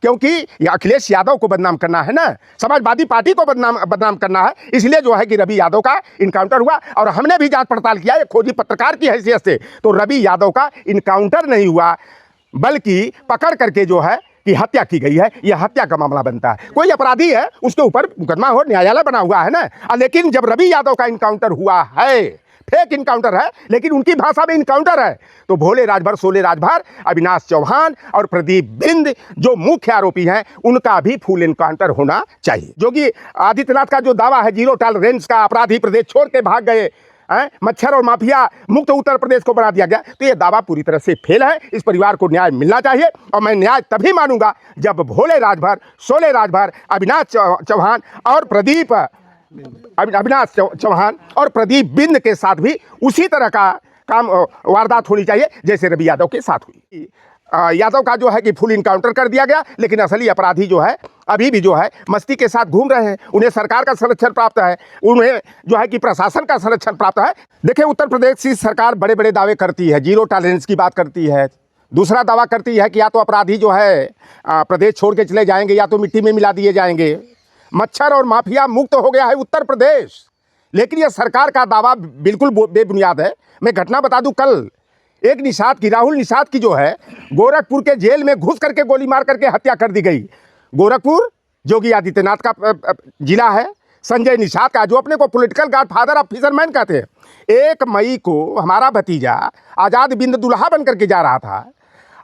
क्योंकि ये अखिलेश यादव को बदनाम करना है ना, समाजवादी पार्टी को बदनाम करना है, इसलिए जो है कि रवि यादव का इनकाउंटर हुआ। और हमने भी जांच पड़ताल किया, एक खोजी पत्रकार की हैसियत से, तो रवि यादव का इनकाउंटर नहीं हुआ बल्कि पकड़ करके जो है कि हत्या की गई है, यह हत्या का मामला बनता है। कोई अपराधी है उसके ऊपर मुकदमा हो, न्यायालय बना हुआ है ना। लेकिन जब रवि यादव का इनकाउंटर हुआ है, फेक इनकाउंटर है लेकिन उनकी भाषा में इनकाउंटर है, तो भोले राजभर, शोले राजभर, अविनाश चौहान और प्रदीप बिंद जो मुख्य आरोपी हैं उनका भी फुल इनकाउंटर होना चाहिए। योगी आदित्यनाथ का जो दावा है जीरो टॉलरेंस का, अपराधी प्रदेश छोड़ के भाग गए, मच्छर और माफिया मुक्त उत्तर प्रदेश को बना दिया गया, तो ये दावा पूरी तरह से फेल है। इस परिवार को न्याय मिलना चाहिए और मैं न्याय तभी मानूंगा जब भोले राजभर, शोले राजभर, अविनाश चौहान और अविनाश चौहान और प्रदीप बिंद के साथ भी उसी तरह का काम वारदात होनी चाहिए जैसे रवि यादव के साथ हुई। यादव का जो है कि फुल इनकाउंटर कर दिया गया, लेकिन असली अपराधी जो है अभी भी जो है मस्ती के साथ घूम रहे हैं। उन्हें सरकार का संरक्षण प्राप्त है, उन्हें जो है कि प्रशासन का संरक्षण प्राप्त है। देखिए, उत्तर प्रदेश की सरकार बड़े बड़े दावे करती है, जीरो टॉलरेंस की बात करती है। दूसरा दावा करती है कि या तो अपराधी जो है प्रदेश छोड़ के चले जाएंगे या तो मिट्टी में मिला दिए जाएंगे। मच्छर और माफिया मुक्त हो गया है उत्तर प्रदेश, लेकिन यह सरकार का दावा बिल्कुल बेबुनियाद है। मैं घटना बता दूं, कल एक निषाद की, राहुल निषाद की जो है गोरखपुर के जेल में घुस करके गोली मार करके हत्या कर दी गई। गोरखपुर योगी आदित्यनाथ का जिला है, संजय निषाद का, जो अपने को political God father of fisherman कहते हैं। 1 मई को हमारा भतीजा आज़ाद बिंद दुल्हा बन करके जा रहा था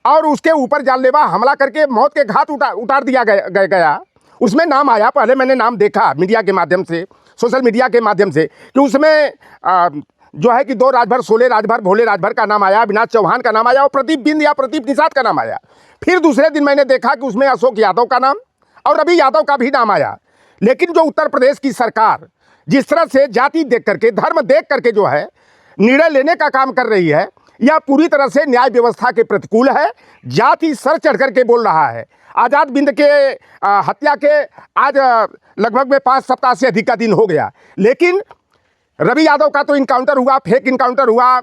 और उसके ऊपर जानलेवा हमला करके मौत के घाट उतार दिया गया। उसमें नाम आया, पहले मैंने नाम देखा मीडिया के माध्यम से, सोशल मीडिया के माध्यम से, कि उसमें जो है कि 2 राजभर, शोले राजभर, भोले राजभर का नाम आया, अविनाश चौहान का नाम आया और प्रदीप बिंद या प्रदीप निषाद का नाम आया। फिर दूसरे दिन मैंने देखा कि उसमें अशोक यादव का नाम और रवि यादव का भी नाम आया। लेकिन जो उत्तर प्रदेश की सरकार जिस तरह से जाति देख करके, धर्म देख करके जो है निर्णय लेने का काम कर रही है, यह पूरी तरह से न्याय व्यवस्था के प्रतिकूल है। जाति सर चढ़ करके बोल रहा है। आज़ाद बिंद के हत्या के आज लगभग में 5 सप्ताह से अधिक का दिन हो गया, लेकिन रवि यादव का तो इनकाउंटर हुआ, फेक इनकाउंटर हुआ,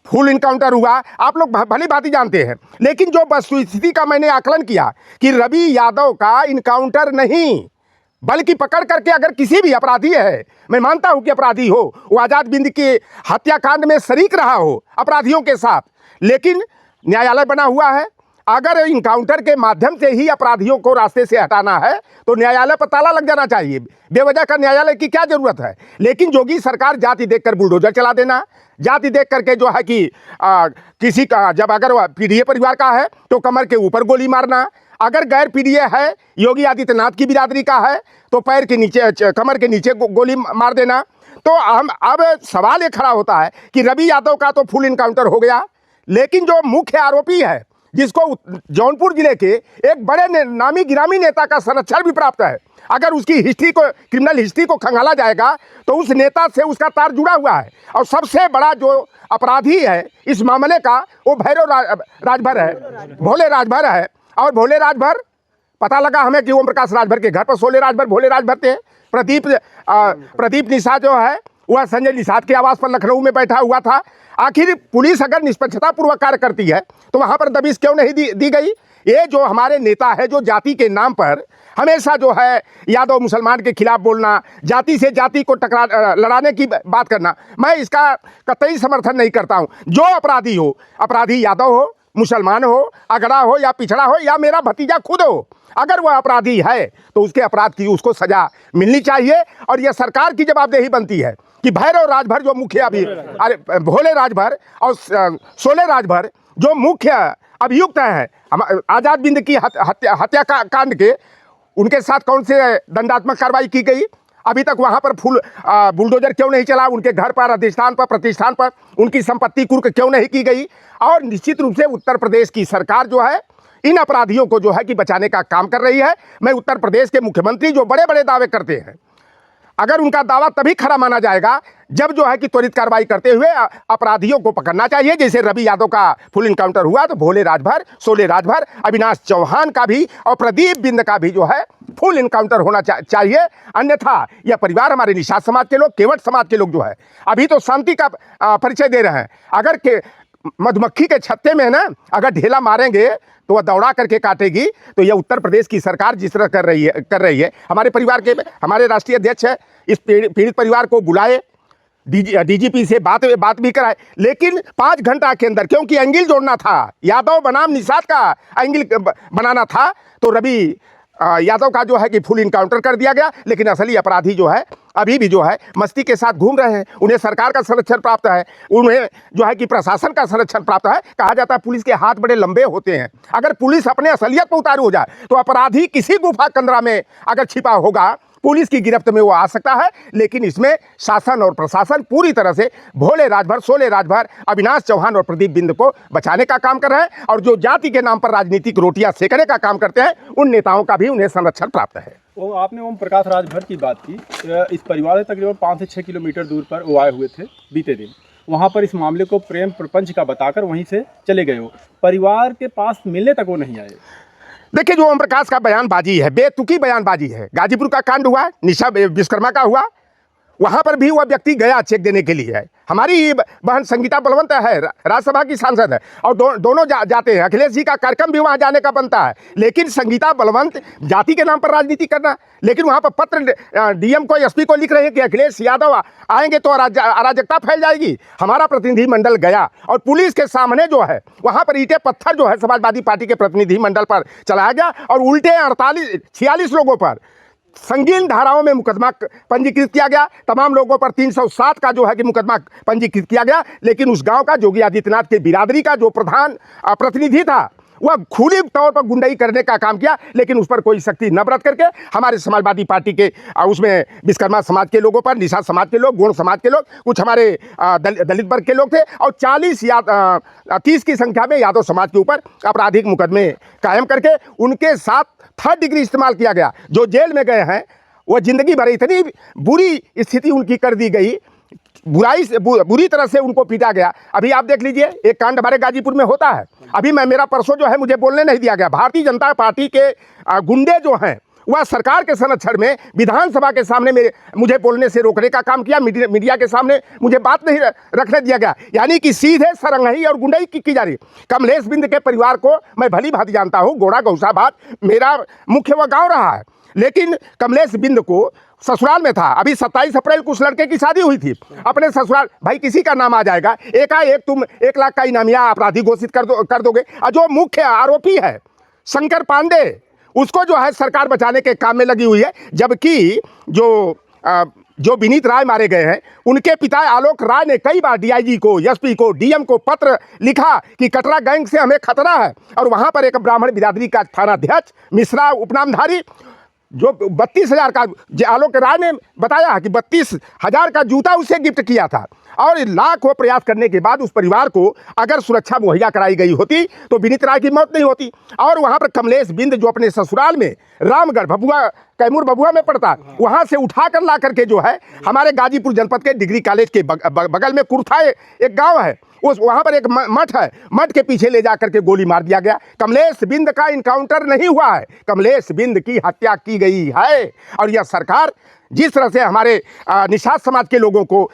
फुल इनकाउंटर हुआ, आप लोग भली भांति जानते हैं। लेकिन जो वस्तुस्थिति का मैंने आकलन किया कि रवि यादव का इनकाउंटर नहीं बल्कि पकड़ करके, अगर किसी भी अपराधी है, मैं मानता हूं कि अपराधी हो, वो आज़ाद बिंद के हत्याकांड में शरीक रहा हो अपराधियों के साथ, लेकिन न्यायालय बना हुआ है। अगर इनकाउंटर के माध्यम से ही अपराधियों को रास्ते से हटाना है तो न्यायालय पर ताला लग जाना चाहिए। बेवजह का न्यायालय की क्या जरूरत है? लेकिन योगी सरकार जाति देखकर बुलडोजर चला देना, जाति देख करके जो है कि किसी का, जब अगर पीडीए परिवार का है तो कमर के ऊपर गोली मारना, अगर गैर पीडीए है, योगी आदित्यनाथ की बिरादरी का है, तो पैर के नीचे, कमर के नीचे गोली मार देना। तो हम अब सवाल ये खड़ा होता है कि रवि यादव का तो फुल इनकाउंटर हो गया, लेकिन जो मुख्य आरोपी है जिसको जौनपुर जिले के एक बड़े नामी गिरामी नेता का संरक्षण भी प्राप्त है, अगर उसकी हिस्ट्री को, क्रिमिनल हिस्ट्री को खंगाला जाएगा तो उस नेता से उसका तार जुड़ा हुआ है। और सबसे बड़ा जो अपराधी है इस मामले का वो भैरव राजभर है, भोले राजभर है। और भोले राजभर, पता लगा हमें कि ओम प्रकाश राजभर के घर पर शोले राजभर, भोले राजभर थे। प्रदीप निषाद जो है वह संजय निषाद के आवास पर लखनऊ में बैठा हुआ था। आखिर पुलिस अगर निष्पक्षतापूर्वक कार्य करती है तो वहाँ पर दबिश क्यों नहीं दी गई? ये जो हमारे नेता है जो जाति के नाम पर हमेशा जो है यादव मुसलमान के खिलाफ बोलना, जाति से जाति को लड़ाने की बात करना, मैं इसका कतई समर्थन नहीं करता हूँ। जो अपराधी हो, अपराधी यादव हो, मुसलमान हो, अगड़ा हो या पिछड़ा हो या मेरा भतीजा खुद हो, अगर वह अपराधी है तो उसके अपराध की उसको सजा मिलनी चाहिए। और यह सरकार की जवाबदेही बनती है कि भैरव राजभर जो मुख्य अरे भोले राजभर और शोले राजभर जो मुख्य अभियुक्त हैं आज़ाद बिंद की हत्या कांड के, उनके साथ कौन से दंडात्मक कार्रवाई की गई? अभी तक वहाँ पर फुल बुलडोजर क्यों नहीं चला? उनके घर पर, अधिष्ठान पर, प्रतिष्ठान पर उनकी संपत्ति कुर्क क्यों नहीं की गई? और निश्चित रूप से उत्तर प्रदेश की सरकार जो है इन अपराधियों को जो है कि बचाने का काम कर रही है। मैं उत्तर प्रदेश के मुख्यमंत्री जो बड़े बड़े दावे करते हैं, अगर उनका दावा तभी खरा माना जाएगा जब जो है कि त्वरित कार्रवाई करते हुए अपराधियों को पकड़ना चाहिए। जैसे रवि यादव का फुल इनकाउंटर हुआ तो भोले राजभर, शोले राजभर, अविनाश चौहान का भी और प्रदीप बिंद का भी जो है फुल इनकाउंटर होना चाहिए। अन्यथा यह परिवार, हमारे निषाद समाज के लोग, केवट समाज के लोग जो है अभी तो शांति का परिचय दे रहे हैं। अगर मधुमक्खी के छत्ते में ना अगर ढेला मारेंगे तो वह दौड़ा करके काटेगी। तो यह उत्तर प्रदेश की सरकार जिस तरह कर रही है हमारे राष्ट्रीय अध्यक्ष है, इस पीड़ित परिवार को बुलाए, डीजीपी से बात भी कराए, लेकिन 5 घंटा के अंदर, क्योंकि एंगिल जोड़ना था, यादव बनाम निषाद का एंगिल बनाना था, तो रवि यादव का जो है कि फुल इनकाउंटर कर दिया गया। लेकिन असली अपराधी जो है अभी भी जो है मस्ती के साथ घूम रहे हैं। उन्हें सरकार का संरक्षण प्राप्त है, उन्हें जो है कि प्रशासन का संरक्षण प्राप्त है। कहा जाता है पुलिस के हाथ बड़े लंबे होते हैं। अगर पुलिस अपने असलियत पर उतारू हो जाए तो अपराधी किसी गुफा कंदरा में अगर छिपा होगा, पुलिस की गिरफ्त में वो आ सकता है। लेकिन इसमें शासन और प्रशासन पूरी तरह से भोले राजभर, सोले राजभर अविनाश चौहान और प्रदीप बिंद को बचाने का काम कर रहे हैं, और जो जाति के नाम पर राजनीतिक रोटियां सेकने का काम करते हैं, उन नेताओं का भी उन्हें संरक्षण प्राप्त है। वो आपने ओम प्रकाश राजभर की बात की। इस परिवार से तकरीबन 5 से 6 किलोमीटर दूर पर वो आए हुए थे बीते दिन। वहाँ पर इस मामले को प्रेम प्रपंच का बताकर वहीं से चले गए। हो परिवार के पास मिलने तक वो नहीं आए। देखिए, जो ओम प्रकाश का बयानबाजी है, बेतुकी बयानबाजी है। गाजीपुर का कांड हुआ, निशा विश्वकर्मा का हुआ, वहां पर भी वह व्यक्ति गया चेक देने के लिए। हमारी बहन संगीता बलवंत है, राज्यसभा की सांसद है, और दोनों जाते हैं। अखिलेश जी का कार्यक्रम भी वहां जाने का बनता है, लेकिन संगीता बलवंत जाति के नाम पर राजनीति करना। लेकिन वहां पर पत्र डीएम को, एसपी को लिख रहे हैं कि अखिलेश यादव आएंगे तो अराजकता फैल जाएगी। हमारा प्रतिनिधिमंडल गया और पुलिस के सामने जो है वहां पर ईंटे पत्थर जो है समाजवादी पार्टी के प्रतिनिधिमंडल पर चलाया गया, और उल्टे 46 लोगों पर संगीन धाराओं में मुकदमा पंजीकृत किया गया। तमाम लोगों पर 307 का जो है कि मुकदमा पंजीकृत किया गया। लेकिन उस गांव का योगी आदित्यनाथ के बिरादरी का जो प्रधान प्रतिनिधि था, वह खुली तौर पर गुंडाई करने का काम किया, लेकिन उस पर कोई सख्ती न बरत करके हमारे समाजवादी पार्टी के उसमें विश्वकर्मा समाज के लोगों पर, निषाद समाज के लोग, गोंड समाज के लोग, कुछ हमारे दलित वर्ग के लोग थे, और 30 की संख्या में यादव समाज के ऊपर आपराधिक मुकदमे कायम करके उनके साथ 3rd डिग्री इस्तेमाल किया गया। जो जेल में गए हैं वो जिंदगी भर इतनी बुरी स्थिति उनकी कर दी गई, बुरी तरह से उनको पीटा गया। अभी आप देख लीजिए, एक कांड हमारे गाजीपुर में होता है। अभी मेरा परसों जो है मुझे बोलने नहीं दिया गया। भारतीय जनता पार्टी के गुंडे जो हैं वह सरकार के संरक्षण में विधानसभा के सामने मुझे बोलने से रोकने का काम किया। मीडिया के सामने मुझे बात नहीं रखने दिया गया, यानी कि सीधे सरंगही और गुंडई की जा रही। कमलेश बिंद के परिवार को मैं भली भांति जानता हूँ। गोड़ा गौसाबाद मेरा मुख्य वह गाँव रहा है, लेकिन कमलेश बिंद को ससुराल में था। अभी 27 अप्रैल को उस लड़के की शादी हुई थी अपने ससुराल। भाई किसी का नाम आ जाएगा, एकाएक तुम 1 लाख का इनामिया अपराधी घोषित कर दोगे। और जो मुख्य आरोपी है शंकर पांडे, उसको जो है सरकार बचाने के काम में लगी हुई है। जबकि जो विनीत राय मारे गए हैं, उनके पिता आलोक राय ने कई बार डीआईजी को, एसपी को, डीएम को पत्र लिखा कि कटरा गैंग से हमें खतरा है। और वहां पर एक ब्राह्मण बिरादरी का थानाध्यक्ष मिश्रा उपनामधारी, जो 32,000 का, आलोक राय ने बताया कि 32,000 का जूता उसे गिफ्ट किया था। और लाखों प्रयास करने के बाद उस परिवार को अगर सुरक्षा मुहैया कराई गई होती तो विनीत राय की मौत नहीं होती। और वहां पर कमलेश बिंद जो अपने ससुराल में रामगढ़ कैमूर भभुआ में पड़ता, वहां से उठा कर ला करके जो है हमारे गाजीपुर जनपद के डिग्री कॉलेज के बगल में कुर्था एक गाँव है, वहां पर एक मठ है, मठ के पीछे ले जाकर के गोली मार दिया गया। कमलेश बिंद का इनकाउंटर नहीं हुआ है, कमलेश बिंद की हत्या की गई है। और यह सरकार जिस तरह से हमारे निषाद समाज के लोगों को,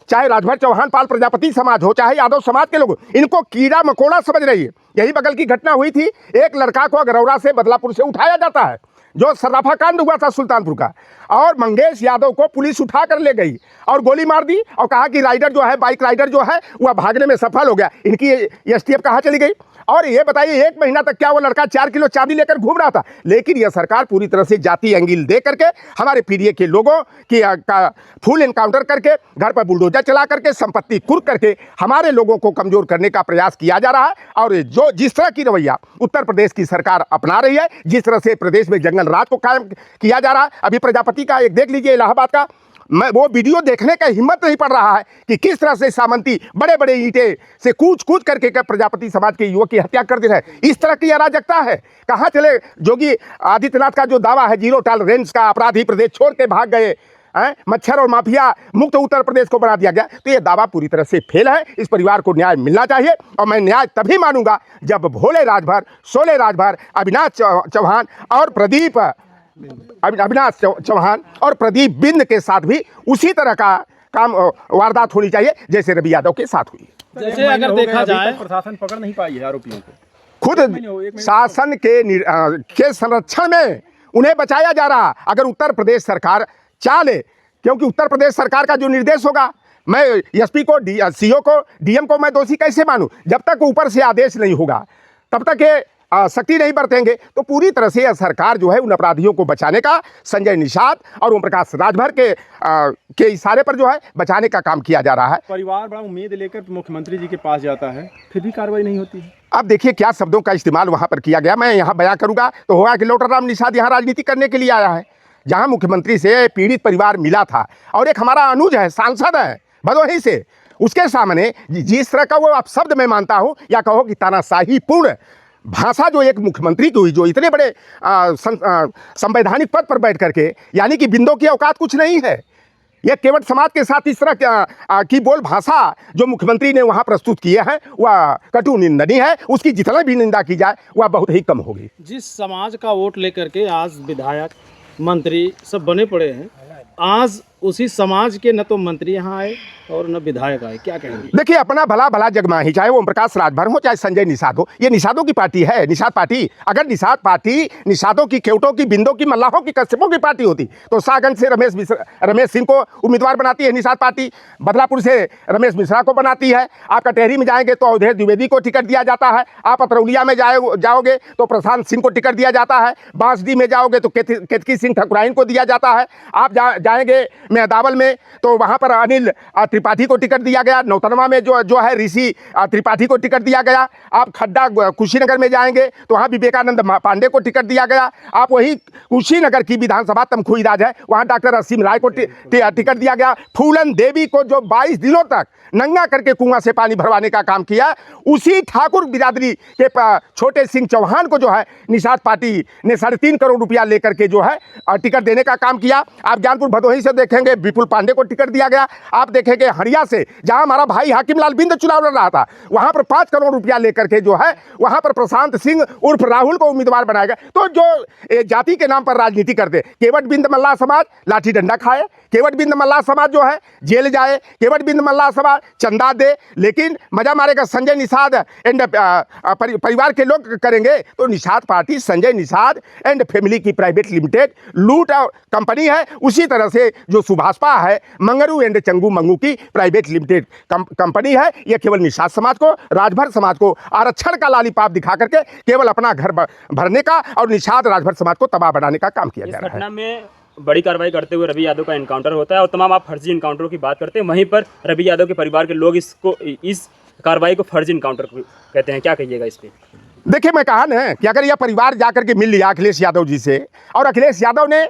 चाहे राजभर चौहान पाल प्रजापति समाज हो, चाहे यादव समाज के लोग, इनको कीड़ा मकोड़ा समझ रही है। यही बगल की घटना हुई थी, एक लड़का को अगरौरा से बदलापुर से उठाया जाता है, जो सर्राफा कांड हुआ था सुल्तानपुर का, और मंगेश यादव को पुलिस उठा कर ले गई और गोली मार दी, और कहा कि राइडर जो है, बाइक राइडर जो है, वह भागने में सफल हो गया। इनकी एसटीएफ कहाँ चली गई? और ये बताइए 1 महीना तक क्या वो लड़का 4 किलो चांदी लेकर घूम रहा था? लेकिन यह सरकार पूरी तरह से जाति एंगल दे करके हमारे पीडीए के लोगों की का फुल एनकाउंटर करके, घर पर बुलडोजर चला करके, संपत्ति कुर्क करके हमारे लोगों को कमजोर करने का प्रयास किया जा रहा है। और जो जिस तरह की रवैया उत्तर प्रदेश की सरकार अपना रही है, जिस तरह से प्रदेश में जंगल राज को कायम किया जा रहा है, अभी प्रजापति का एक देख लीजिए, इलाहाबाद का, मैं वो वीडियो देखने का हिम्मत नहीं पड़ रहा है कि किस तरह से सामंती बड़े बड़े ईंटे से कूच करके प्रजापति समाज के युवक की हत्या कर दे रहे हैं। इस तरह की अराजकता है। कहाँ चले योगी आदित्यनाथ का जो दावा है जीरो टॉलरेंस का, अपराधी प्रदेश छोड़ के भाग गए, मच्छर और माफिया मुक्त उत्तर प्रदेश को बना दिया गया, तो ये दावा पूरी तरह से फेल है। इस परिवार को न्याय मिलना चाहिए, और मैं न्याय तभी मानूंगा जब भोले राजभर, सोले राजभर, अविनाश चौहान और अविनाश चौहान और प्रदीप बिंद के साथ भी उसी तरह का काम वारदात होनी चाहिए जैसे रवि यादव के साथ हुई। जैसे अगर देखा जाए प्रशासन पकड़ नहीं पाई है आरोपियों को, खुद शासन के संरक्षण में उन्हें बचाया जा रहा। अगर उत्तर प्रदेश सरकार चाह ले, क्योंकि उत्तर प्रदेश सरकार का जो निर्देश होगा, मैं एसपी को सीओ को डीएम को मैं दोषी कैसे मानूं? जब तक ऊपर से आदेश नहीं होगा तब तक ये सख्ती नहीं बरतेंगे। तो पूरी तरह से यह सरकार जो है उन अपराधियों को बचाने का संजय निषाद और ओम प्रकाश राजभर के इशारे पर जो है बचाने का काम किया जा रहा है। परिवार बड़ा उम्मीद लेकर मुख्यमंत्री जी के पास जाता है, फिर भी कार्रवाई नहीं होती है। अब देखिए क्या शब्दों का इस्तेमाल वहां पर किया गया, मैं यहाँ बयां करूंगा तो होगा कि लोटाराम निषाद यहाँ राजनीति करने के लिए आया है। जहाँ मुख्यमंत्री से पीड़ित परिवार मिला था और एक हमारा अनुज है, सांसद है भदोही से, उसके सामने जिस तरह का वो आप शब्द मैं मानता हूँ या कहो कि तानाशाही पूर्ण भाषा जो एक मुख्यमंत्री की हुई, जो इतने बड़े संवैधानिक पद पर बैठ करके, यानी कि बिंदों की औकात कुछ नहीं है। यह केवट समाज के साथ इस तरह की बोल भाषा जो मुख्यमंत्री ने वहाँ प्रस्तुत किए हैं वह कटु निंदनीय है। उसकी जितना भी निंदा की जाए वह बहुत ही कम होगी। जिस समाज का वोट लेकर के आज विधायक मंत्री सब बने पड़े हैं, आज उसी समाज के न तो मंत्री यहाँ आए और न विधायक आए, क्या कहेंगे? देखिए अपना भला भला जगमाही, चाहे वो ओम प्रकाश राजभर हो चाहे संजय निषाद हो, ये निषादों की पार्टी है, निषाद पार्टी। अगर निषाद पार्टी निषादों की, केवटों की, बिंदों की, मल्लाहों की, कश्यपों की पार्टी होती तो सागंज से रमेश सिंह को उम्मीदवार बनाती है निषाद पार्टी, बदलापुर से रमेश मिश्रा को बनाती है। आप कटहरी में जाएंगे तो अवधेश द्विवेदी को टिकट दिया जाता है। आप अतरौलिया में जाओगे तो प्रशांत सिंह को टिकट दिया जाता है। बांसडी में जाओगे तो केतकी सिंह ठकुराइन को दिया जाता है। आप जाएंगे मेहदावल में तो वहाँ पर अनिल त्रिपाठी को टिकट दिया गया। नौतनवा में जो है ऋषि त्रिपाठी को टिकट दिया गया। आप खड्डा कुशीनगर में जाएंगे तो वहाँ विवेकानंद पांडे को टिकट दिया गया। आप वही कुशीनगर की विधानसभा तमखुई राज है, वहाँ डॉक्टर असीम राय को टिकट दिया गया। फूलन देवी को जो 22 दिनों तक नंगा करके कुआं से पानी भरवाने का काम किया, उसी ठाकुर बिरादरी के छोटे सिंह चौहान को जो है निषाद पार्टी ने 3.5 करोड़ रुपया लेकर के जो है टिकट देने का काम किया। आप ज्ञानपुर भदोही से देखेंगे विपुल पांडे को टिकट दिया गया। आप देखेंगे हरिया से जहां हमारा भाई हाकिम लाल बिंद चुनाव लड़ रहा था, वहां पर 5 करोड़ रुपया लेकर के जो है वहां पर प्रशांत सिंह उर्फ राहुल को उम्मीदवार बनाया गया। तो जो जाति के नाम पर राजनीति करते, केवट बिंद मल्लाह समाज लाठी डंडा खाए, केवट बिंद मल्लाह समाज जो है जेल जाए, केवट बिंद मल्लाह समाज चंदा दे, लेकिन मजा मारेगा संजय निषाद एंड परिवार के लोग करेंगे तो Nishad party Sanjay Nishad and family की प्राइवेट लिमिटेड लूट कंपनी है। उसी तरह से जो सुभाषपा है मंगरू एंड चंगू मंगू की प्राइवेट लिमिटेड कंपनी है। यह केवल निषाद समाज को, राजभर समाज को आरक्षण का लालीपाप दिखा करके केवल अपना घर भरने का और निषाद राजभर समाज को तबाह बनाने का काम किया जा रहा है। में बड़ी कार्रवाई करते हुए रवि यादव का एनकाउंटर होता है और तमाम आप फर्जी एनकाउंटरों की बात करते हैं, वहीं पर रवि यादव के परिवार के लोग इस कार्रवाई को फर्जी एनकाउंटर कहते हैं, क्या कहिएगा इस पे? देखिए मैं कहा ना कि अगर यह परिवार जाकर के मिल लिया अखिलेश यादव जी से और अखिलेश यादव ने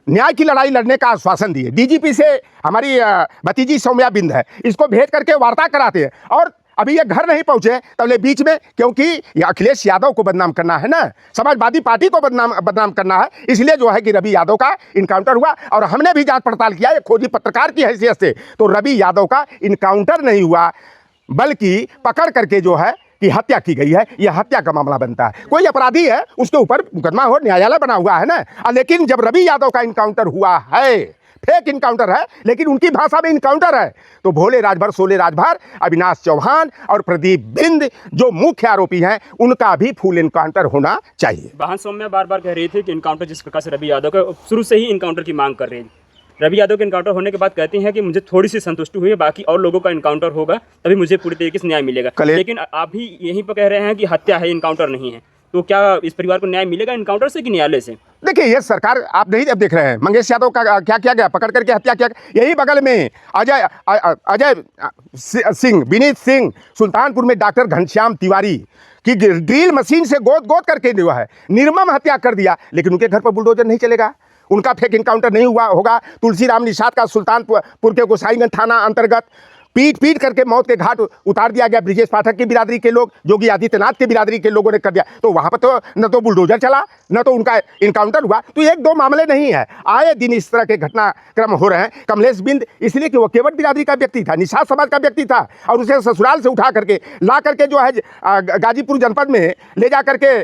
न्याय की लड़ाई लड़ने का आश्वासन दिए, डीजीपी से हमारी भतीजी सौम्या बिंद है, इसको भेज करके वार्ता कराते हैं और अभी ये घर नहीं पहुंचे तबले बीच में, क्योंकि ये अखिलेश यादव को बदनाम करना है ना, समाजवादी पार्टी को बदनाम करना है, इसलिए जो है कि रवि यादव का इनकाउंटर हुआ। और हमने भी जांच पड़ताल किया है खोजी पत्रकार की हैसियत से, तो रवि यादव का इनकाउंटर नहीं हुआ बल्कि पकड़ करके जो है कि हत्या की गई है। यह हत्या का मामला बनता है। कोई अपराधी है उसके ऊपर मुकदमा हो, न्यायालय बना हुआ है ना। लेकिन जब रवि यादव का इनकाउंटर हुआ है, फेक इनकाउंटर है लेकिन उनकी भाषा में इनकाउंटर है, तो भोले राजभर, सोले राजभर, अविनाश चौहान और प्रदीप बिंद जो मुख्य आरोपी हैं उनका भी फुल इनकाउंटर होना चाहिए। बहन सौम्या बार बार कह रही थी कि इनकाउंटर जिस प्रकार से रवि यादव का शुरू से ही इनकाउंटर की मांग कर रही थी, रवि यादव के इनकाउंटर होने के बाद कहती हैं कि मुझे थोड़ी सी संतुष्टि हुई है, बाकी और लोगों का इनकाउंटर होगा तभी मुझे पूरी तरीके से न्याय मिलेगा। लेकिन आप भी यहीं पर कह रहे हैं कि हत्या है, इनकाउंटर नहीं है, तो क्या इस परिवार को न्याय मिलेगा इनकाउंटर से कि न्यायालय से? देखिए ये सरकार आप नहीं अब देख रहे हैं, मंगेश यादव का क्या किया गया, पकड़ करके हत्या किया। यही बगल में अजय सिंह, विनीत सिंह, सुल्तानपुर में डॉक्टर घनश्याम तिवारी की ड्रिल मशीन से गोद करके जो है निर्मम हत्या कर दिया, लेकिन उनके घर पर बुलडोजर नहीं चलेगा, उनका फेक इनकाउंटर नहीं हुआ होगा। तुलसीराम निषाद का सुल्तानपुर के गोसाईगंज थाना अंतर्गत पीट करके मौत के घाट उतार दिया गया। ब्रिजेश पाठक की बिरादरी के लोग, योगी आदित्यनाथ की बिरादरी के लोगों ने कर दिया, तो वहाँ पर तो न तो बुलडोजर चला न तो उनका इनकाउंटर हुआ। तो एक दो मामले नहीं है, आए दिन इस तरह के घटनाक्रम हो रहे हैं। कमलेश बिंद इसलिए कि वो केवट बिरादरी का व्यक्ति था, निषाद समाज का व्यक्ति था, और उसे ससुराल से उठा करके ला करके जो है गाजीपुर जनपद में ले जा करके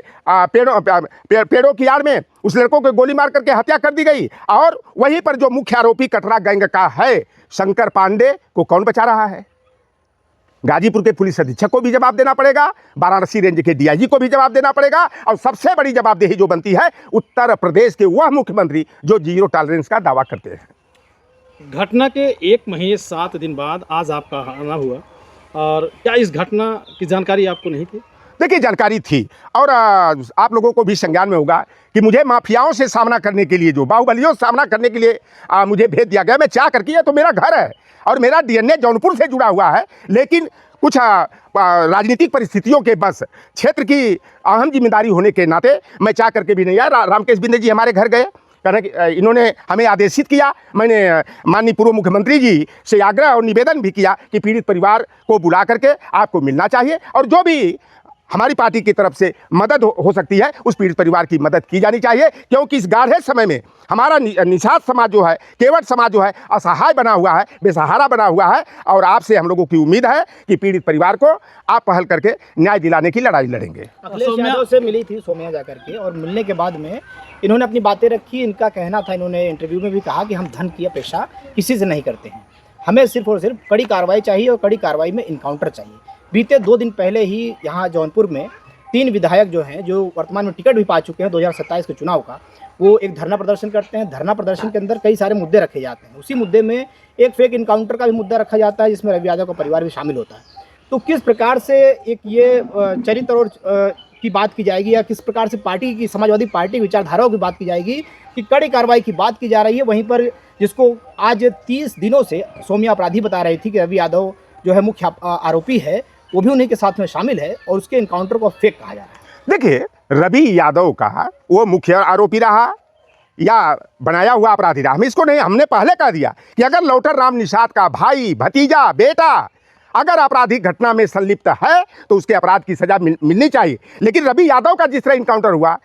पेड़ों की आड़ में उस लड़कों को गोली मार करके हत्या कर दी गई। और वहीं पर जो मुख्य आरोपी कटरा गैंग का है शंकर पांडे को कौन बचा रहा है? गाजीपुर के पुलिस अधीक्षक को भी जवाब देना पड़ेगा, वाराणसी रेंज के डीआईजी को भी जवाब देना पड़ेगा, और सबसे बड़ी जवाबदेही जो बनती है उत्तर प्रदेश के वह मुख्यमंत्री जो जीरो टॉलरेंस का दावा करते हैं। घटना के 1 महीने 7 दिन बाद आज आपका आना हुआ, और क्या इस घटना की जानकारी आपको नहीं थी? देखिए, जानकारी थी, और आप लोगों को भी संज्ञान में होगा कि मुझे माफियाओं से सामना करने के लिए, जो बाहुबलियों से सामना करने के लिए मुझे भेज दिया गया। मैं चाह करके, ये तो मेरा घर है और मेरा डीएनए जौनपुर से जुड़ा हुआ है, लेकिन कुछ राजनीतिक परिस्थितियों के बस क्षेत्र की अहम जिम्मेदारी होने के नाते मैं चाह करके भी नहीं आया। रामकेश बिंदे जी हमारे घर गए, इन्होंने हमें आदेशित किया। मैंने माननीय पूर्व मुख्यमंत्री जी से आग्रह और निवेदन भी किया कि पीड़ित परिवार को बुला करके आपको मिलना चाहिए, और जो भी हमारी पार्टी की तरफ से मदद हो सकती है उस पीड़ित परिवार की मदद की जानी चाहिए, क्योंकि इस गाढ़े समय में हमारा निषाद समाज जो है, केवट समाज जो है, असहाय बना हुआ है, बेसहारा बना हुआ है। और आपसे हम लोगों की उम्मीद है कि पीड़ित परिवार को आप पहल करके न्याय दिलाने की लड़ाई लड़ेंगे। अखिलेश यादव से मिली थी सोम्या जाकर के, और मिलने के बाद में इन्होंने अपनी बातें रखी। इनका कहना था, इन्होंने इंटरव्यू में भी कहा कि हम धन की अपेक्षा किसी से नहीं करते हैं, हमें सिर्फ और सिर्फ कड़ी कार्रवाई चाहिए, और कड़ी कार्रवाई में इनकाउंटर चाहिए। बीते 2 दिन पहले ही यहाँ जौनपुर में 3 विधायक जो हैं, जो वर्तमान में टिकट भी पा चुके हैं 2027 के चुनाव का, वो एक धरना प्रदर्शन करते हैं। धरना प्रदर्शन के अंदर कई सारे मुद्दे रखे जाते हैं। उसी मुद्दे में एक फेक इनकाउंटर का भी मुद्दा रखा जाता है, जिसमें रवि यादव का परिवार भी शामिल होता है। तो किस प्रकार से एक ये चरित्र और की बात की जाएगी, या किस प्रकार से पार्टी की, समाजवादी पार्टी विचारधाराओं की बात की जाएगी कि कड़ी कार्रवाई की बात की जा रही है, वहीं पर जिसको आज 30 दिनों से सोम्या अपराधी बता रही थी कि रवि यादव जो है मुख्य आरोपी है, वो भी उन्हीं के साथ में शामिल है, और उसके इनकाउंटर को फेक कहा जा रहा है। देखिए, रवि यादव का वो मुख्य आरोपी रहा या बनाया हुआ अपराधी रहा, हम इसको नहीं, हमने पहले कह दिया कि अगर लौटर राम निषाद का भाई, भतीजा, बेटा अगर आपराधिक घटना में संलिप्त है तो उसके अपराध की सजा मिलनी चाहिए। लेकिन रवि यादव का जिस तरह इनकाउंटर हुआ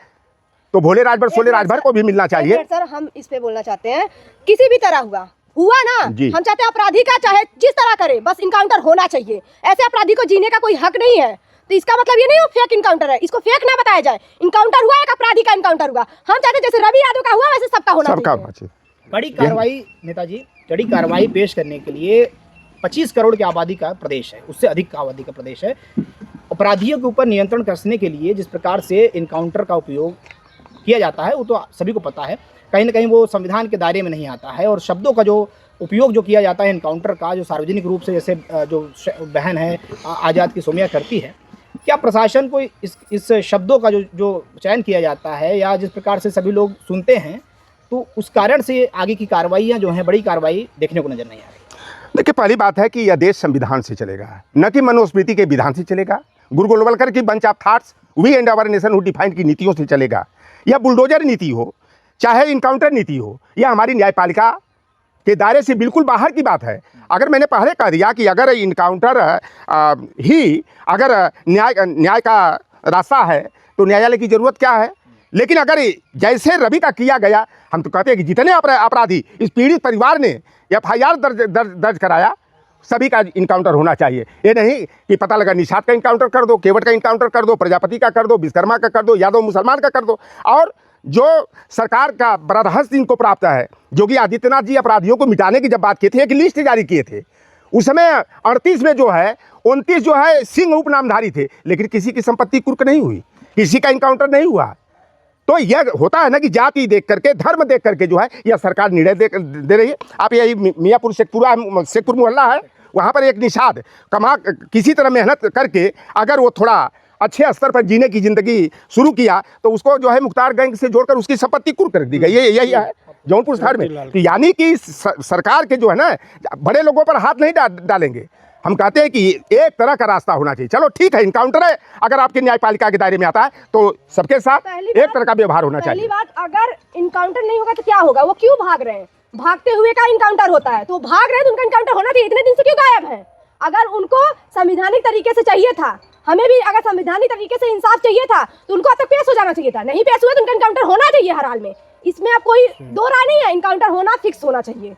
तो भोले राजभर सोले राजभर को भी मिलना चाहिए। सर, हम इस पे बोलना चाहते हैं, किसी भी तरह हुआ ना, हम चाहते हैं अपराधी का चाहे जिस तरह करे, बस इनकाउंटर होना चाहिए। ऐसे अपराधी को जीने का कोई हक नहीं है। तो इसका मतलब ये नहीं वो फेक इनकाउंटर है, इसको फेक ना बताया जाए। इनकाउंटर हुआ, एक अपराधी का इनकाउंटर हुआ। हम चाहते हैं जैसे रवि यादव का हुआ वैसे सबका होना चाहिए। कड़ी कार्रवाई नेताजी, कड़ी कार्रवाई पेश करने के लिए 25 करोड़ की आबादी का प्रदेश है, उससे अधिक आबादी का प्रदेश है। अपराधियों के ऊपर नियंत्रण कसने के लिए जिस प्रकार से इनकाउंटर का उपयोग किया जाता है वो तो सभी को पता है, कहीं ना कहीं वो संविधान के दायरे में नहीं आता है। और शब्दों का जो उपयोग जो किया जाता है इनकाउंटर का, जो सार्वजनिक रूप से जैसे जो बहन है आज़ाद की सोम्या करती है, क्या प्रशासन को इस शब्दों का जो चयन किया जाता है, या जिस प्रकार से सभी लोग सुनते हैं, तो उस कारण से आगे की कार्रवाइयाँ जो हैं, बड़ी कार्रवाई देखने को नजर नहीं आ रही? देखिए, पहली बात है कि यह देश संविधान से चलेगा, न कि मनुस्मृति के विधान से चलेगा। गुरु गोलवलकर की bunch of thoughts, we and our nation who defined की नीतियों से चलेगा। या बुलडोजर नीति हो, चाहे इनकाउंटर नीति हो, यह हमारी न्यायपालिका के दायरे से बिल्कुल बाहर की बात है। अगर मैंने पहले कह दिया कि अगर इनकाउंटर ही अगर न्याय का रास्ता है तो न्यायालय की ज़रूरत क्या है। लेकिन अगर जैसे रवि का किया गया, हम तो कहते हैं कि जितने अपराधी इस पीड़ित परिवार ने FIR दर्ज कराया, सभी का इनकाउंटर होना चाहिए। ये नहीं कि पता लगा निषाद का इनकाउंटर कर दो, केवट का इनकाउंटर कर दो, प्रजापति का कर दो, विश्वकर्मा का कर दो, यादव मुसलमान का कर दो। और जो सरकार का बड़ा रहस्य इनको प्राप्त है, योगी आदित्यनाथ जी अपराधियों को मिटाने की जब बात की थी, एक लिस्ट जारी किए थे, उस समय 38 में जो है 29 जो है सिंह उपनामधारी थे, लेकिन किसी की संपत्ति कुर्क नहीं हुई, किसी का इनकाउंटर नहीं हुआ। तो यह होता है ना कि जाति देख करके, धर्म देख करके जो है यह सरकार निर्णय दे रही है। आप यही मियाँपुर शेखपुर मोहल्ला है, वहाँ पर एक निषाद किसी तरह मेहनत करके अगर वो थोड़ा अच्छे स्तर पर जीने की ज़िंदगी शुरू किया तो उसको जो है मुख्तार गैंग से जोड़कर उसकी संपत्ति कुर्क कर दी गई। यही है जौनपुर शहर में। तो यानी कि सरकार के जो है ना, बड़े लोगों पर हाथ नहीं डालेंगे। हम कहते हैं कि एक तरह का रास्ता होना चाहिए। चलो ठीक है, इनकाउंटर है, अगर आपके न्यायपालिका के दायरे में आता है तो सबके साथ एक तरह का व्यवहार होना चाहिए। पहली बात, अगर इनकाउंटर नहीं होगा तो क्या होगा? वो क्यों भाग रहे हैं? भागते हुए का इनकाउंटर होता है, तो भाग रहे हैं तो उनका इनकाउंटर होना चाहिए। इतने दिन से क्यों गायब है? अगर उनको संवैधानिक तरीके से चाहिए था, हमें भी अगर संवैधानिक तरीके से इंसाफ चाहिए था, तो उनको अब तक पेश हो जाना चाहिए था। नहीं पेश हुआ तो उनका इनकाउंटर होना चाहिए हर हाल में। इसमें अब कोई दो राय नहीं है, इनकाउंटर होना फिक्स होना चाहिए।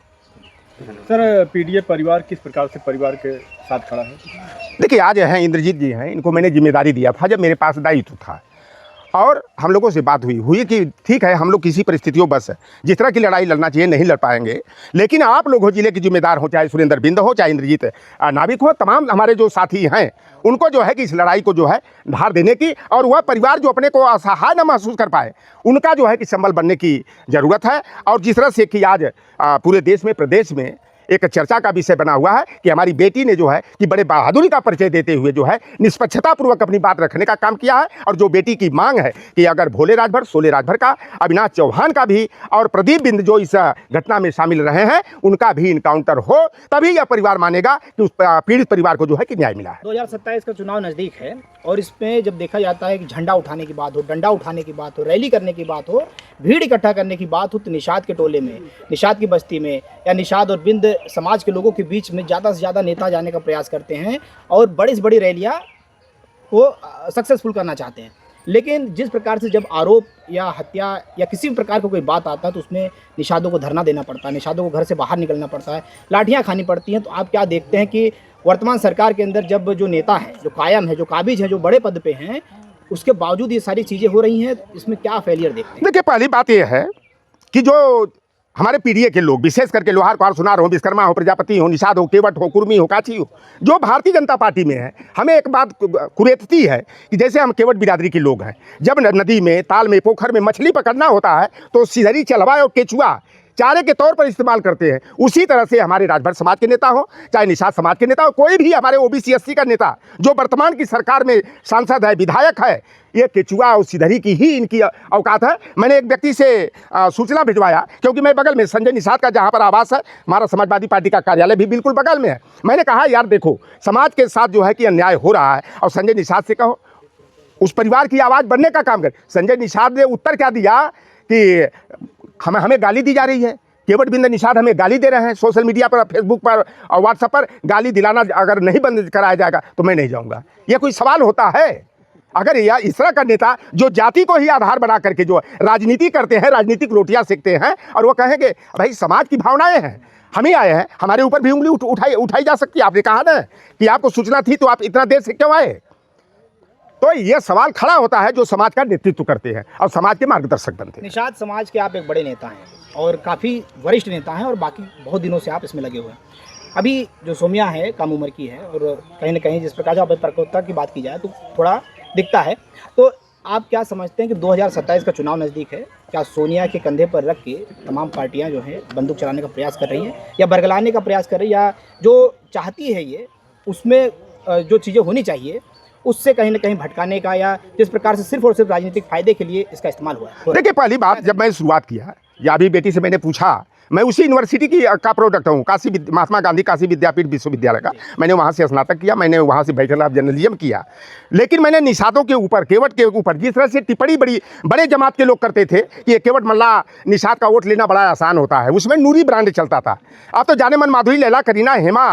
सर, पीडीए परिवार किस प्रकार से परिवार के साथ खड़ा है? देखिए, आज हैं इंद्रजीत जी हैं, इनको मैंने जिम्मेदारी दिया था जब मेरे पास दायित्व था, और हम लोगों से बात हुई कि ठीक है, हम लोग किसी परिस्थितियों बस है, जिस तरह की लड़ाई लड़ना चाहिए नहीं लड़ पाएंगे, लेकिन आप लोग हो जिले के जिम्मेदार हो, चाहे सुरेंद्र बिंद हो, चाहे इंद्रजीत नाविक हो, तमाम हमारे जो साथी हैं, उनको जो है कि इस लड़ाई को जो है धार देने की, और वह परिवार जो अपने को असहाय न महसूस कर पाए, उनका जो है कि संबल बनने की ज़रूरत है। और जिस तरह से कि आज पूरे देश में, प्रदेश में एक चर्चा का विषय बना हुआ है कि हमारी बेटी ने जो है कि बड़े बहादुरी का परिचय देते हुए जो है निष्पक्षतापूर्वक अपनी बात रखने का काम किया है। और जो बेटी की मांग है कि अगर भोले राजभर, सोले राजभर का, अविनाश चौहान का भी और प्रदीप बिंद जो इस घटना में शामिल रहे हैं, उनका भी इनकाउंटर हो, तभी यह परिवार मानेगा कि उस पीड़ित परिवार को जो है कि न्याय मिला है। 2027 का चुनाव नज़दीक है और इसमें जब देखा जाता है कि झंडा उठाने की बात हो, डंडा उठाने की बात हो, रैली करने की बात हो, भीड़ इकट्ठा करने की बात हो, तो निषाद के टोले में, निषाद की बस्ती में या निषाद और बिंद समाज के लोगों के बीच में ज़्यादा से ज़्यादा नेता जाने का प्रयास करते हैं और बड़ी से बड़ी रैलियाँ को सक्सेसफुल करना चाहते हैं। लेकिन जिस प्रकार से जब आरोप या हत्या या किसी भी प्रकार का कोई बात आता है तो उसमें निषादों को धरना देना पड़ता है, निषादों को घर से बाहर निकलना पड़ता है, लाठियाँ खानी पड़ती हैं। तो आप क्या देखते हैं कि वर्तमान सरकार के अंदर जब जो नेता है, जो कायम है, जो काबिज है, जो बड़े पद पे हैं, उसके बावजूद ये सारी चीज़ें हो रही हैं, इसमें क्या फेलियर देखते हैं? देखिए, पहली बात यह है कि जो हमारे पीढ़ी के लोग, विशेष करके लोहार, कुहार, सुनार हो, विश्वकर्मा हो, प्रजापति हो, निषाद हो, केवट हो, कुर्मी हो, काची हो, जो भारतीय जनता पार्टी में है, हमें एक बात कुरेदती है कि जैसे हम केवट बिरादरी के लोग हैं, जब नदी में, ताल में, पोखर में मछली पकड़ना होता है तो सिधरी, चलवा और केचुआ चारे के तौर पर इस्तेमाल करते हैं। उसी तरह से हमारे राजभर समाज के नेता हो, चाहे निषाद समाज के नेता हो, कोई भी हमारे ओबीसी एससी का नेता जो वर्तमान की सरकार में सांसद है, विधायक है, ये केचुआ और सिधरी की ही इनकी औकात है। मैंने एक व्यक्ति से सूचना भिजवाया, क्योंकि मैं बगल में संजय निषाद का जहाँ पर आवास है, हमारा समाजवादी पार्टी का कार्यालय भी बिल्कुल बगल में है। मैंने कहा, यार देखो, समाज के साथ जो है कि अन्याय हो रहा है, और संजय निषाद से कहो उस परिवार की आवाज़ बनने का काम कर। संजय निषाद ने उत्तर क्या दिया कि हमें गाली दी जा रही है, केवट बिंद निषाद हमें गाली दे रहे हैं, सोशल मीडिया पर, फेसबुक पर और व्हाट्सएप पर गाली दिलाना अगर नहीं बंद कराया जाएगा तो मैं नहीं जाऊंगा। यह कोई सवाल होता है? अगर यह इस तरह का नेता जो जाति को ही आधार बना करके जो राजनीति करते हैं, राजनीतिक रोटियां सेकते हैं, और वो कहेंगे भाई समाज की भावनाएं हैं, हम ही आए हैं, हमारे ऊपर भी उंगली उठाई जा सकती है। आपने कहा ना कि आपको सूचना थी तो आप इतना देर से क्यों आए? तो ये सवाल खड़ा होता है जो समाज का नेतृत्व करते हैं और समाज के मार्गदर्शक बनते हैं। निषाद समाज के आप एक बड़े नेता हैं और काफ़ी वरिष्ठ नेता हैं और बाकी बहुत दिनों से आप इसमें लगे हुए हैं। अभी जो सोमिया है, कम उम्र की है और कहीं ना कहीं जिस प्रकार से आप परिपक्वता की बात की जाए तो थोड़ा दिखता है। तो आप क्या समझते हैं कि 2027 का चुनाव नज़दीक है, क्या सोनिया के कंधे पर रख के तमाम पार्टियां जो हैं बंदूक चलाने का प्रयास कर रही हैं या बरगलाने का प्रयास कर रही है, या जो चाहती है ये उसमें जो चीज़ें होनी चाहिए उससे कहीं ना कहीं भटकाने का, या जिस प्रकार से सिर्फ और सिर्फ राजनीतिक फायदे के लिए इसका इस्तेमाल हुआ है? देखिए, पहली बात, जब मैं शुरुआत किया या अभी बेटी से मैंने पूछा, मैं उसी यूनिवर्सिटी का प्रोडक्ट हूँ, महात्मा गांधी काशी विद्यापीठ विश्वविद्यालय का। मैंने वहाँ से स्नातक किया, मैंने वहाँ से बैचलर ऑफ जर्नलिज्म किया। लेकिन मैंने निषादों के ऊपर, केवट के ऊपर जिस तरह से टिप्पणी बड़े जमात के लोग करते थे कि ये केवट मल्ला निषाद का वोट लेना बड़ा आसान होता है, उसमें नूरी ब्रांड चलता था। अब तो जाने मन माधुरी, लैला, करीना, हेमा,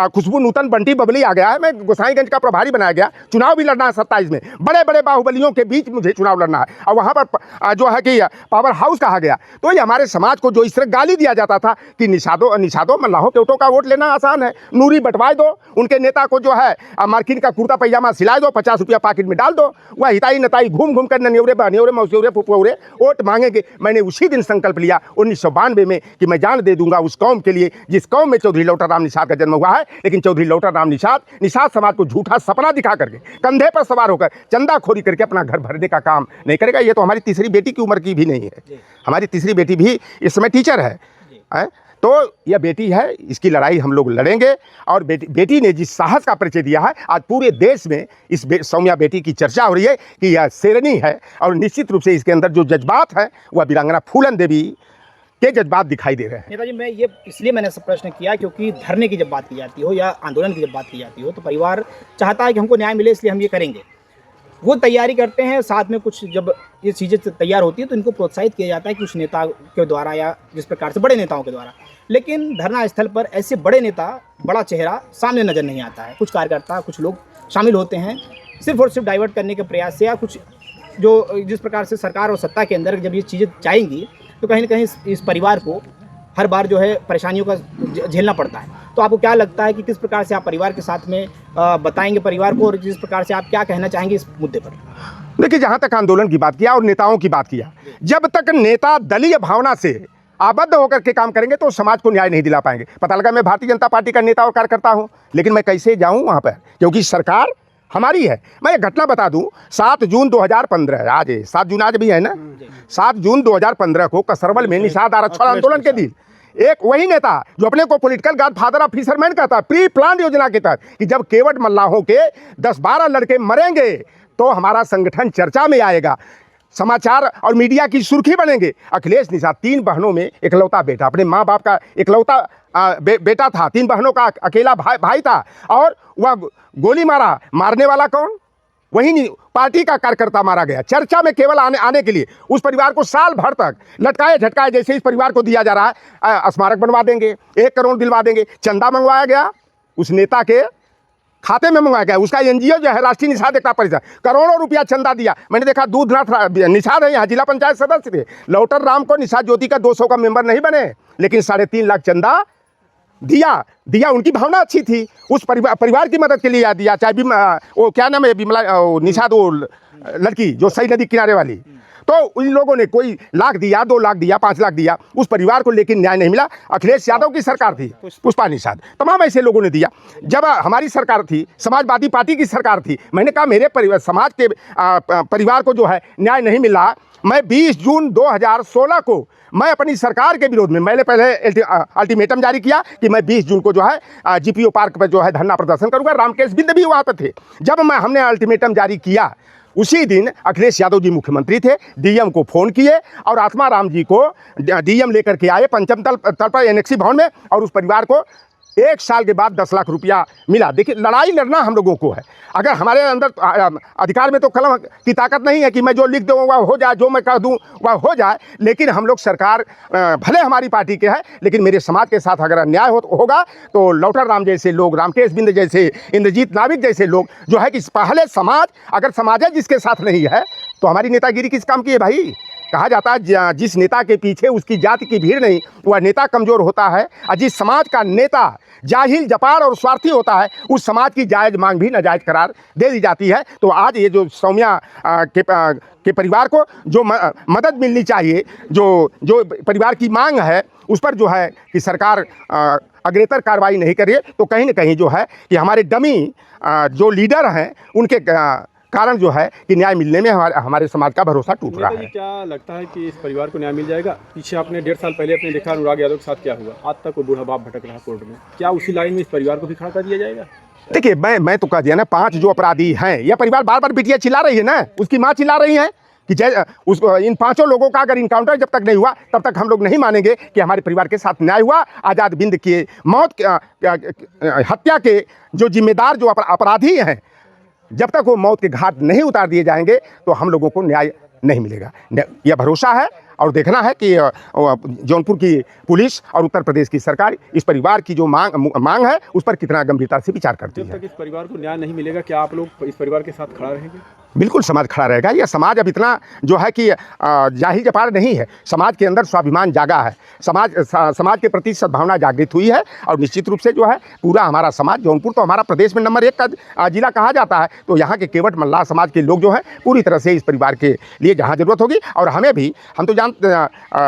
खुशबू, नूतन, बंटी, बबली आ गया है। मैं गोसाईगंज का प्रभारी बनाया गया, चुनाव भी लड़ना है 27 में, बड़े बड़े बाहुबलियों के बीच मुझे चुनाव लड़ना है, और वहाँ पर जो है कि पावर हाउस कहा गया। तो ये हमारे समाज को जो इस तरह गाली दिया जाता था कि निषादों मल्लाहों केवटों का वोट लेना आसान है, नूरी बंटवा दो, उनके नेता को जो है मार्किन का कुर्ता पैजामा सिला दो, 50 रुपया पॉकेट में डाल दो, वह हिताई नताई घूम घूम कर नन्योरे बहन्योरे मौसियोरे फुफुरे वोट मांगेंगे। मैंने उसी दिन संकल्प लिया 1992 में कि मैं जान दे दूंगा उस कौम के लिए जिस कौम में चौधरी लौटा राम निषाद का जन्म हुआ है। लेकिन चौधरी लौटा राम निषाद समाज को झूठा सपना दिखा करके, कंधे पर सवार होकर चंदाखोरी करके अपना घर भरने का काम नहीं करेगा। ये तो हमारी तीसरी बेटी की उम्र की भी नहीं है, हमारी तीसरी बेटी भी इस समय टीचर है। तो यह बेटी है, इसकी लड़ाई हम लोग लड़ेंगे। और बेटी ने जिस साहस का परिचय दिया है, आज पूरे देश में इस सौम्या बेटी की चर्चा हो रही है कि यह शेरनी है, और निश्चित रूप से इसके अंदर जो जज्बात है वह वीरांगना फूलन देवी के जज्बात दिखाई दे रहे हैं। नेताजी, मैं ये इसलिए मैंने प्रश्न किया क्योंकि धरने की जब बात की जाती हो या आंदोलन की जब बात की जाती हो तो परिवार चाहता है कि हमको न्याय मिले, इसलिए हम ये करेंगे। वो तैयारी करते हैं, साथ में कुछ जब ये चीज़ें तैयार होती हैं तो इनको प्रोत्साहित किया जाता है कुछ नेता के द्वारा या जिस प्रकार से बड़े नेताओं के द्वारा। लेकिन धरना स्थल पर ऐसे बड़े नेता, बड़ा चेहरा सामने नज़र नहीं आता है। कुछ कार्यकर्ता, कुछ लोग शामिल होते हैं सिर्फ और सिर्फ डाइवर्ट करने के प्रयास से, या कुछ जो जिस प्रकार से सरकार और सत्ता के अंदर जब ये चीज़ें जाएंगी तो कहीं ना कहीं इस परिवार को हर बार जो है परेशानियों का झेलना पड़ता है। तो आपको क्या लगता है कि किस प्रकार से आप परिवार के साथ में बताएंगे परिवार को, और जिस प्रकार से आप क्या कहना चाहेंगे इस मुद्दे पर? देखिए, जहाँ तक आंदोलन की बात किया और नेताओं की बात किया, जब तक नेता दलीय भावना से आबद्ध होकर के काम करेंगे तो समाज को न्याय नहीं दिला पाएंगे। पता लगा मैं भारतीय जनता पार्टी का नेता और कार्यकर्ता हूँ, लेकिन मैं कैसे जाऊँ वहाँ पर, क्योंकि सरकार हमारी है। मैं एक घटना बता दूं, 7 जून 2015, आज 7 जून आज भी है ना, 7 जून 2015 को कसरवल में निषाद आरक्षण आंदोलन के दिन एक वही नेता जो अपने को पॉलिटिकल गॉडफादर ऑफ फिशरमैन कहता, प्री प्लान योजना के तहत कि जब केवट मल्लाहों के 10-12 लड़के मरेंगे तो हमारा संगठन चर्चा में आएगा, समाचार और मीडिया की सुर्खी बनेंगे। अखिलेश निषाद 3 बहनों में इकलौता बेटा, अपने माँ बाप का इकलौता बेटा था, 3 बहनों का अकेला भाई था, और वह गोली मारा, मारने वाला कौन? वही पार्टी का कार्यकर्ता मारा गया, चर्चा में केवल आने के लिए। उस परिवार को साल भर तक लटकाए झटकाए जैसे इस परिवार को दिया जा रहा है, स्मारक बनवा देंगे, 1 करोड़ दिलवा देंगे। चंदा मंगवाया गया, उस नेता के खाते में मंगवाया गया, उसका एनजीओ जो है राष्ट्रीय निषाद एकता परिषद, करोड़ों रुपया चंदा दिया। मैंने देखा दूधनाथ निषाद है यहाँ जिला पंचायत सदस्य थे, लौटर राम को निषाद ज्योति का 200 का मेंबर नहीं बने, लेकिन 3.5 लाख चंदा दिया। उनकी भावना अच्छी थी, उस परिवार की मदद के लिए दिया। चाहे वो क्या नाम है, बिमला निषाद, वो लड़की जो सई नदी किनारे वाली, तो उन लोगों ने कोई लाख दिया, 2 लाख दिया, 5 लाख दिया उस परिवार को, लेकिन न्याय नहीं मिला। अखिलेश यादव की सरकार थी, पुष्पा निषाद, तमाम ऐसे लोगों ने दिया। जब हमारी सरकार थी, समाजवादी पार्टी की सरकार थी, मैंने कहा मेरे समाज के परिवार को जो है न्याय नहीं मिला। मैं 20 जून 2016 को मैं अपनी सरकार के विरोध में मैंने पहले अल्टीमेटम जारी किया कि मैं 20 जून को जो है जीपीओ पार्क पर जो है धरना प्रदर्शन करूंगा। रामकेश बिंद भी वहाँ पर थे। जब हमने अल्टीमेटम जारी किया, उसी दिन अखिलेश यादव जी मुख्यमंत्री थे, डीएम को फ़ोन किए और आत्माराम जी को डीएम लेकर के आए पंचम तल पर एनेक्सी भवन में, और उस परिवार को 1 साल के बाद 10 लाख रुपया मिला। देखिए, लड़ाई लड़ना हम लोगों को है। अगर हमारे अंदर अधिकार में तो कलम की ताकत नहीं है कि मैं जो लिख दूँ वह हो जाए, जो मैं कह दूँ वह हो जाए, लेकिन हम लोग सरकार भले हमारी पार्टी के है, लेकिन मेरे समाज के साथ अगर अन्याय होगा तो लौटर राम जैसे लोग, रामकेश बिंद जैसे, इंद्रजीत नाविक जैसे लोग जो है कि पहले समाज, अगर समाज है जिसके साथ नहीं है तो हमारी नेतागिरी किस काम की है भाई? कहा जाता है जिस नेता के पीछे उसकी जाति की भीड़ नहीं, वह नेता कमज़ोर होता है, और जिस समाज का नेता जाहिल, जपार और स्वार्थी होता है, उस समाज की जायज़ मांग भी नाजायज़ करार दे दी जाती है। तो आज ये जो सौम्या के परिवार को जो मदद मिलनी चाहिए, जो परिवार की मांग है, उस पर जो है कि सरकार अग्रेतर कार्रवाई नहीं करे, तो कहीं ना कहीं जो है कि हमारे डमी जो लीडर हैं उनके कारण जो है कि न्याय मिलने में हमारे समाज का भरोसा टूट रहा है। क्या लगता है कि इस परिवार को न्याय मिल जाएगा? पीछे आपने 1.5 साल पहले अपने देखा अनुराग यादव के साथ क्या हुआ, आज तक वो बूढ़ा बाप भटक रहा कोर्ट में। क्या उसी लाइन में इस परिवार को भी खड़ा कर दिया जाएगा? देखिए, मैं तो कह दिया ना, 5 जो अपराधी हैं, यह परिवार बार बिटिया चिल्ला रही है ना, उसकी माँ चिल्ला रही है कि इन 5 लोगों का अगर इनकाउंटर जब तक नहीं हुआ तब तक हम लोग नहीं मानेंगे कि हमारे परिवार के साथ न्याय हुआ। आज़ाद बिंद की मौत, हत्या के जो जिम्मेदार जो अपराधी हैं, जब तक वो मौत के घाट नहीं उतार दिए जाएंगे तो हम लोगों को न्याय नहीं मिलेगा। यह भरोसा है, और देखना है कि जौनपुर की पुलिस और उत्तर प्रदेश की सरकार इस परिवार की जो मांग है उस पर कितना गंभीरता से विचार करती है। जब तक इस परिवार को न्याय नहीं मिलेगा, क्या आप लोग इस परिवार के साथ खड़ा रहेंगे? बिल्कुल समाज खड़ा रहेगा। यह समाज अब इतना जो है कि जाहिल जपार नहीं है, समाज के अंदर स्वाभिमान जागा है, समाज के प्रति सद्भावना जागृत हुई है, और निश्चित रूप से जो है पूरा हमारा समाज, जौनपुर तो हमारा प्रदेश में नंबर 1 का जिला कहा जाता है, तो यहाँ के केवट मल्लाह समाज के लोग जो हैं पूरी तरह से इस परिवार के लिए जहाँ ज़रूरत होगी, और हमें भी, हम तो जानते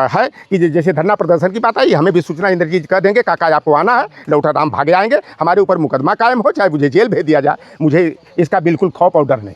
है कि जैसे धरना प्रदर्शन की बात आई, हमें भी सूचना इंद्रजीत कर देंगे, काका आपको आना है, लौटा राम भागे आएंगे, हमारे ऊपर मुकदमा कायम हो, चाहे मुझे जेल भेज दिया जाए, मुझे इसका बिल्कुल खौफ और डर नहीं।